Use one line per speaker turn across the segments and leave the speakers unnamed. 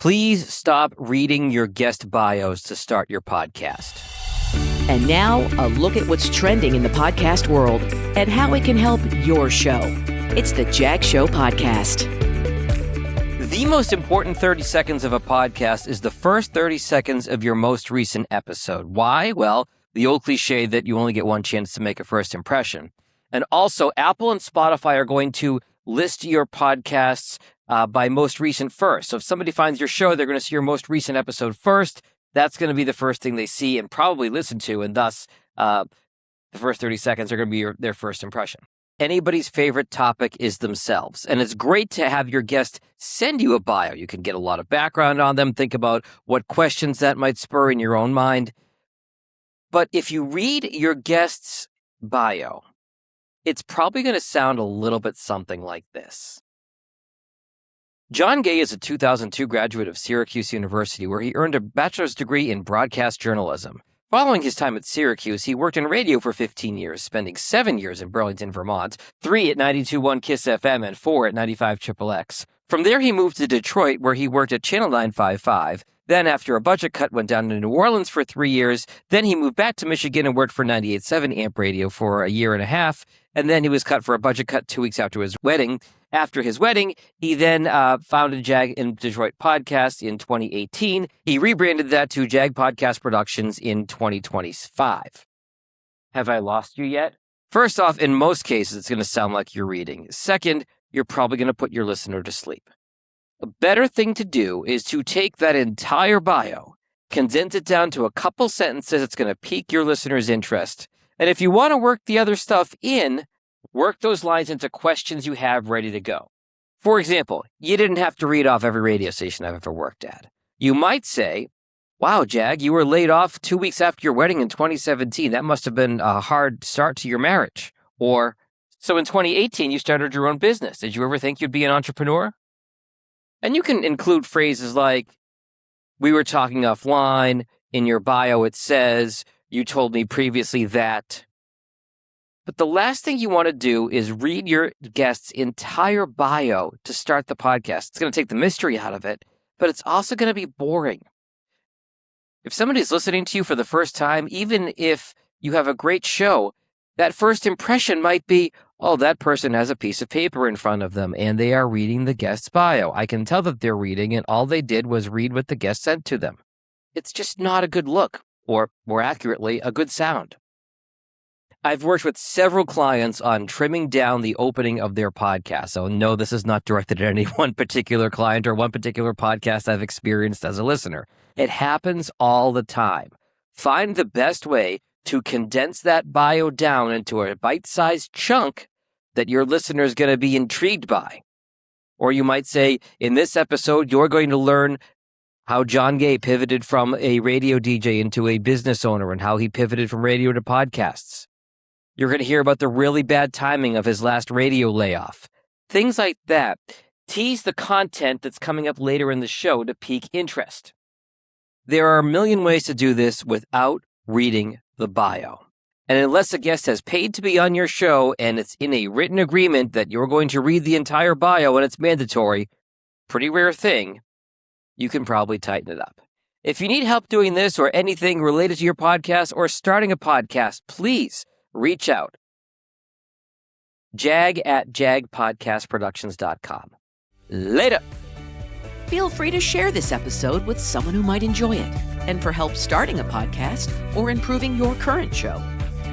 Please stop reading your guest bios to start your podcast.
And now, a look at what's trending in the podcast world and how it can help your show. It's the Jag Show Podcast.
The most important 30 seconds of a podcast is the first 30 seconds of your most recent episode. Why? Well, the old cliche that you only get one chance to make a first impression. And also, Apple and Spotify are going to list your podcasts by most recent first. So if somebody finds your show, they're going to see your most recent episode first. That's going to be the first thing they see and probably listen to, and thus the first 30 seconds are going to be their first impression. Anybody's favorite topic is themselves, and it's great to have your guest send you a bio. You can get a lot of background on them, think about what questions that might spur in your own mind. But if you read your guest's bio, it's probably going to sound a little bit something like this. John Gay is a 2002 graduate of Syracuse University, where he earned a bachelor's degree in broadcast journalism. Following his time at Syracuse, he worked in radio for 15 years, spending 7 years in Burlington, Vermont, 3 at 92.1 KISS FM, and 4 at 95 XXX. From there, he moved to Detroit, where he worked at Channel 955. Then, after a budget cut, went down to New Orleans for 3 years. Then he moved back to Michigan and worked for 98.7 AMP Radio for a year and a half. And then he was cut for a budget cut 2 weeks after his wedding. After his wedding, he then founded Jag in Detroit Podcast in 2018. He rebranded that to Jag Podcast Productions in 2025. Have I lost you yet? First off, in most cases, it's going to sound like you're reading. Second, you're probably going to put your listener to sleep. A better thing to do is to take that entire bio, condense it down to a couple sentences that's going to pique your listener's interest. And if you want to work the other stuff in, work those lines into questions you have ready to go. For example, you didn't have to read off every radio station I've ever worked at. You might say, wow, Jag, you were laid off 2 weeks after your wedding in 2017. That must have been a hard start to your marriage. Or, so in 2018, you started your own business. Did you ever think you'd be an entrepreneur? And you can include phrases like, we were talking offline. In your bio, it says, you told me previously that. But the last thing you want to do is read your guest's entire bio to start the podcast. It's going to take the mystery out of it, but it's also going to be boring. If somebody's listening to you for the first time, even if you have a great show, that first impression might be, oh, that person has a piece of paper in front of them and they are reading the guest's bio. I can tell that they're reading and all they did was read what the guest sent to them. It's just not a good look, or more accurately, a good sound. I've worked with several clients on trimming down the opening of their podcast. So no, this is not directed at any one particular client or one particular podcast I've experienced as a listener. It happens all the time. Find the best way to condense that bio down into a bite-sized chunk that your listener is going to be intrigued by. Or you might say, in this episode, you're going to learn how John Gay pivoted from a radio DJ into a business owner and how he pivoted from radio to podcasts. You're going to hear about the really bad timing of his last radio layoff. Things like that. Tease the content that's coming up later in the show to pique interest. There are a million ways to do this without reading the bio. And unless a guest has paid to be on your show and it's in a written agreement that you're going to read the entire bio and it's mandatory, pretty rare thing, you can probably tighten it up. If you need help doing this or anything related to your podcast or starting a podcast, please reach out. jag@jagpodcastproductions.com. Later.
Feel free to share this episode with someone who might enjoy it. And for help starting a podcast or improving your current show,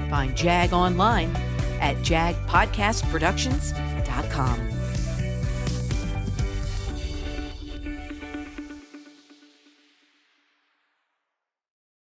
find Jag online at jagpodcastproductions.com.